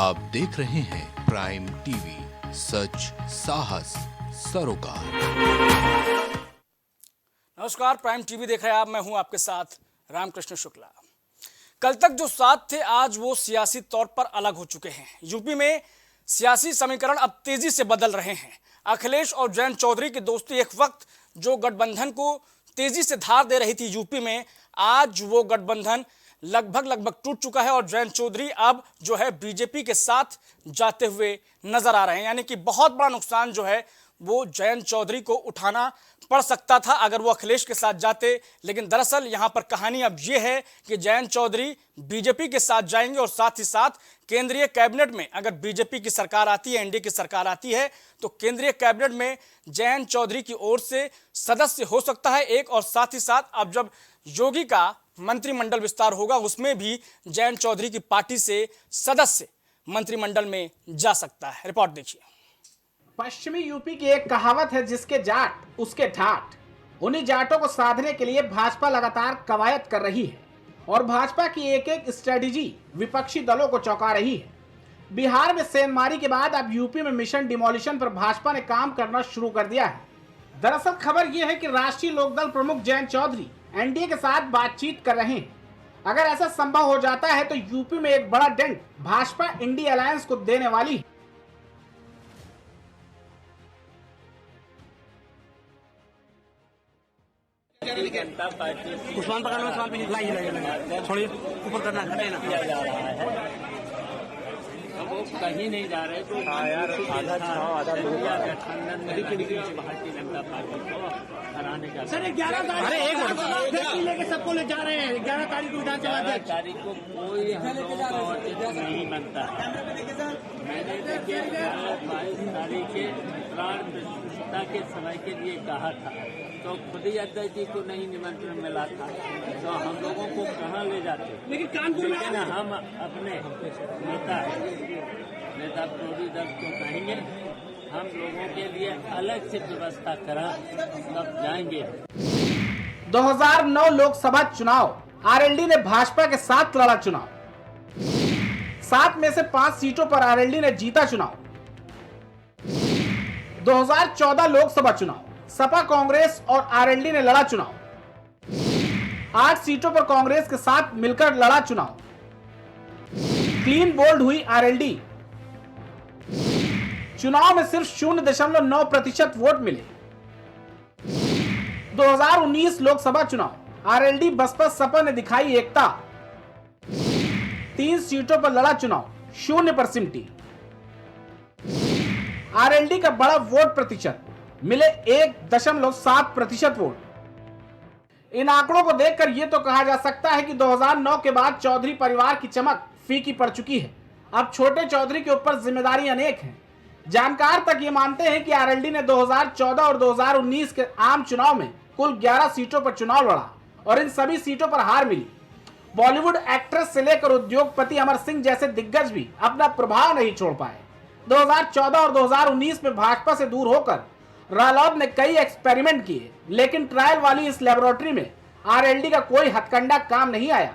आप देख रहे हैं प्राइम टीवी, सच साहस सरोकार। नमस्कार, प्राइम टीवी देख रहे हैं आप। मैं हूं आपके साथ रामकृष्ण शुक्ला। कल तक जो साथ थे, आज वो सियासी तौर पर अलग हो चुके हैं। यूपी में सियासी समीकरण अब तेजी से बदल रहे हैं। अखिलेश और जयंत चौधरी की दोस्ती एक वक्त जो गठबंधन को तेजी से धार दे रही थी यूपी में, आज वो गठबंधन लगभग टूट चुका है और जयंत चौधरी अब जो है बीजेपी के साथ जाते हुए नजर आ रहे हैं। यानी कि बहुत बड़ा नुकसान जो है वो जयंत चौधरी को उठाना पड़ सकता था अगर वो अखिलेश के साथ जाते। लेकिन दरअसल यहां पर कहानी अब ये है कि जयंत चौधरी बीजेपी के साथ जाएंगे और साथ ही साथ केंद्रीय कैबिनेट में अगर बीजेपी की सरकार आती है, एनडीए की सरकार आती है, तो केंद्रीय कैबिनेट में जयंत चौधरी की ओर से सदस्य हो सकता है एक। और साथ ही साथ अब जब योगी का मंत्रिमंडल विस्तार होगा, उसमें भी जयंत चौधरी की पार्टी से सदस्य मंत्रिमंडल में जा सकता है। रिपोर्ट देखिए। पश्चिमी यूपी की एक कहावत है, जिसके जाट उसके ठाट। उन्हीं जाटों को साधने के लिए भाजपा लगातार कवायद कर रही है और भाजपा की एक एक स्ट्रेटेजी विपक्षी दलों को चौंका रही है। बिहार में सेंधमारी के बाद अब यूपी में मिशन डिमोलिशन पर भाजपा ने काम करना शुरू कर दिया है। दरअसल खबर यह है कि राष्ट्रीय लोकदल प्रमुख जयंत चौधरी एनडीए के साथ बातचीत कर रहे हैं। अगर ऐसा संभव हो जाता है तो यूपी में एक बड़ा डेंट भाजपा इंडिया अलायंस को देने वाली है। जनता पार्टी उस्मान पकड़ लो, उस्मान पे लाइए छोड़िए, ऊपर करना हटे ना किया जा रहा है। वो कहीं नहीं जा रहे तो यार आधा चुनाव आधा गठबंधन में भारतीय जनता पार्टी को हराने का। सर 11 तारीख लेके सबको ले जा रहे हैं। 11 तारीख को विधानसभा 11 तारीख को कोई हम लोगों का औचित्य नहीं बनता है। मैंने देखिए 22 तारीख के प्राण प्रतिष्ठा के समय के लिए कहा था, तो खुद ही अध्यक्ष जी को नहीं निमंत्रण मिला था, तो हम लोगों को कहाँ ले जाते। लेकिन हम अपने नेता विरोधी दल को कहेंगे हम लोगों के लिए अलग से व्यवस्था करा, तब जाएंगे। 2009 लोकसभा चुनाव, आरएलडी ने भाजपा के साथ लड़ा चुनाव। 7 में से 5 सीटों पर आरएलडी ने जीता चुनाव। 2014 लोकसभा चुनाव, सपा कांग्रेस और आरएलडी ने लड़ा चुनाव। 8 सीटों पर कांग्रेस के साथ मिलकर लड़ा चुनाव। क्लीन बोल्ड हुई आरएलडी। चुनाव में सिर्फ 0.9% वोट मिले। 2019 लोकसभा चुनाव, आरएलडी बसपा सपा ने दिखाई एकता। 3 सीटों पर लड़ा चुनाव, 0%। आरएलडी का बड़ा वोट प्रतिशत, मिले 1.7% वोट। इन आंकड़ों को देखकर यह तो कहा जा सकता है कि 2009 के बाद चौधरी परिवार की चमक फीकी पड़ चुकी है। अब छोटे चौधरी के ऊपर जिम्मेदारी अनेक है। जानकार तक ये मानते हैं कि आरएलडी ने 2014 और 2019 के आम चुनाव में कुल 11 सीटों पर चुनाव लड़ा और इन सभी सीटों पर हार मिली। बॉलीवुड एक्ट्रेस से लेकर उद्योगपति अमर सिंह जैसे दिग्गज भी अपना प्रभाव नहीं छोड़ पाए। 2014 और 2019 में भाजपा से दूर होकर रालोद ने कई एक्सपेरिमेंट किए, लेकिन ट्रायल वाली इस लेबोरेटरी में आरएलडी का कोई हथकंडा काम नहीं आया।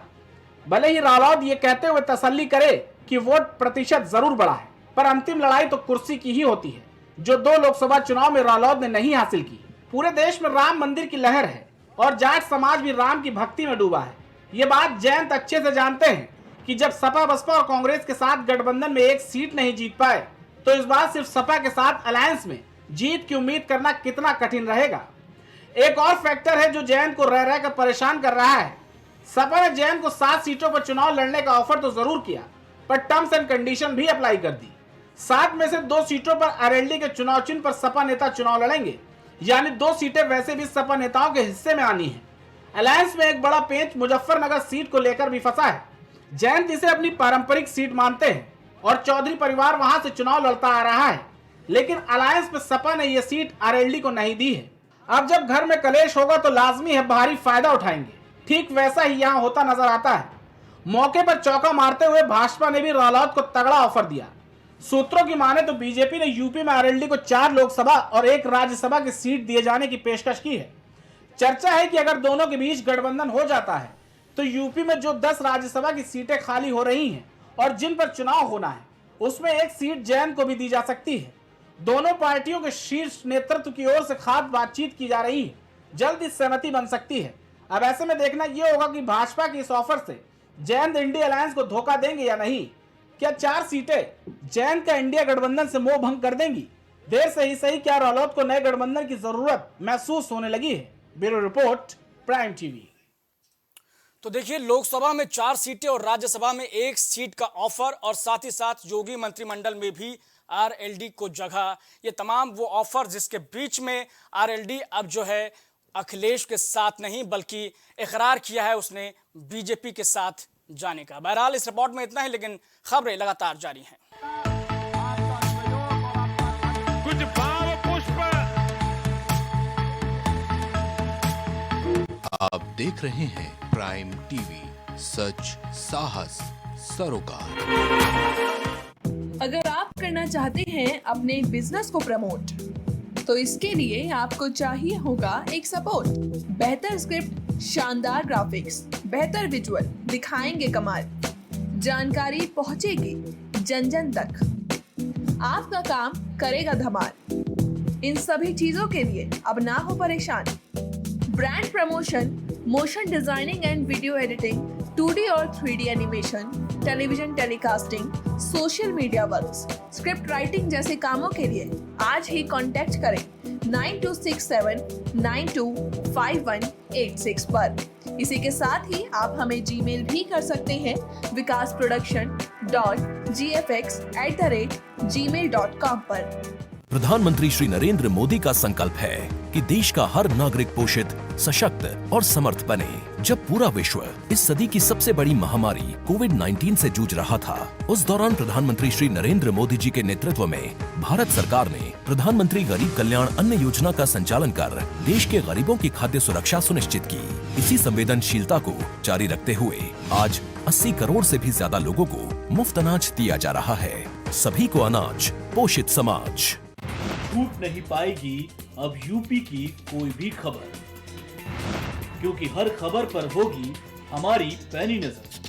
भले ही रालोद ये कहते हुए तसल्ली करे कि वोट प्रतिशत जरूर बढ़ा है, पर अंतिम लड़ाई तो कुर्सी की ही होती है, जो 2 लोकसभा चुनाव में रालोद ने नहीं हासिल की। पूरे देश में राम मंदिर की लहर है और जाट समाज भी राम की भक्ति में डूबा है। ये बात जयंत अच्छे से जानते हैं कि जब सपा बसपा और कांग्रेस के साथ गठबंधन में एक सीट नहीं जीत पाए, तो इस बार सिर्फ सपा के साथ अलायंस में जीत की उम्मीद करना कितना कठिन रहेगा। एक और फैक्टर है जो जयंत को रह रह कर परेशान कर रहा है। सपा ने जयंत को 7 सीटों पर चुनाव लड़ने का ऑफर तो जरूर किया, पर टर्म्स एंड कंडीशन भी अप्लाई कर दी। 7 में से 2 सीटों पर आरएलडी के चुनाव चिन्ह पर सपा नेता चुनाव लड़ेंगे, यानी 2 सीटें वैसे भी सपा नेताओं के हिस्से में आनी है। अलायंस में एक बड़ा पेंच मुजफ्फरनगर सीट को लेकर भी फंसा है। जयंत इसे अपनी पारंपरिक सीट मानते हैं और चौधरी परिवार वहां से चुनाव लड़ता आ रहा है, लेकिन अलायंस में सपा ने यह सीट आरएलडी को नहीं दी है। अब जब घर में कलेश होगा तो लाजमी है भारी फायदा उठाएंगे। ठीक वैसा ही यहां होता नजर आता है। मौके पर चौका मारते हुए भाजपा ने भी रालोद को तगड़ा ऑफर दिया। सूत्रों की माने तो बीजेपी ने यूपी में आरएलडी को 4 लोकसभा और 1 राज्यसभा की सीट दिए जाने की पेशकश की है। चर्चा है कि अगर दोनों के बीच गठबंधन हो जाता है तो यूपी में जो 10 राज्यसभा की सीटें खाली हो रही हैं और जिन पर चुनाव होना है, उसमें एक सीट जैन को भी दी जा सकती है। दोनों पार्टियों के शीर्ष नेतृत्व की ओर से खास बातचीत की जा रही है, जल्द इस सहमति बन सकती है। अब ऐसे में देखना यह होगा कि भाजपा की इस ऑफर से जैन इंडिया अलायंस को धोखा देंगे या नहीं। क्या 4 सीटें जैन का इंडिया गठबंधन से मोह भंग कर देंगी? देर से ही सही, क्या रालोद को नए गठबंधन की जरूरत महसूस होने लगी है? Bureau report, prime TV. तो देखिए, लोकसभा में 4 सीटें और राज्यसभा में 1 सीट का ऑफर, और साथ ही साथ योगी मंत्रिमंडल में भी आरएलडी को जगह, ये तमाम वो ऑफर जिसके बीच में आरएलडी अब जो है अखिलेश के साथ नहीं बल्कि इकरार किया है उसने बीजेपी के साथ जाने का। बहरहाल इस रिपोर्ट में इतना ही, लेकिन खबरें लगातार जारी हैं। कुछ भाव पुष्प। आप देख रहे हैं प्राइम टीवी, सच साहस सरोकार। अगर आप करना चाहते हैं अपने बिजनेस को प्रमोट, तो इसके लिए आपको चाहिए होगा एक सपोर्ट। बेहतर स्क्रिप्ट, शानदार ग्राफिक्स, बेहतर विजुअल, दिखाएंगे कमाल, जानकारी पहुंचेगी जन जन तक, आपका काम करेगा धमाल। इन सभी चीजों के लिए अब ना हो परेशान। Brand promotion, motion designing and video editing, 2D और 3D animation, television telecasting, social media works, script writing जैसे कामों के लिए आज ही कांटेक्ट करें 9267925186 पर। इसी के साथ ही आप हमें जीमेल भी कर सकते हैं vikasproduction.gfx@gmail.com पर। प्रधानमंत्री श्री नरेंद्र मोदी का संकल्प है कि देश का हर नागरिक पोषित, सशक्त और समर्थ बने। जब पूरा विश्व इस सदी की सबसे बड़ी महामारी कोविड-19 से जूझ रहा था, उस दौरान प्रधानमंत्री श्री नरेंद्र मोदी जी के नेतृत्व में भारत सरकार ने प्रधानमंत्री गरीब कल्याण अन्न योजना का संचालन कर देश के गरीबों की खाद्य सुरक्षा सुनिश्चित की। इसी संवेदनशीलता को जारी रखते हुए आज 80 करोड़ से भी ज्यादा लोगों को मुफ्त अनाज दिया जा रहा है। सभी को अनाज, पोषित समाज। छूट नहीं पाएगी अब यूपी की कोई भी खबर, क्योंकि हर खबर पर होगी हमारी पैनी नजर।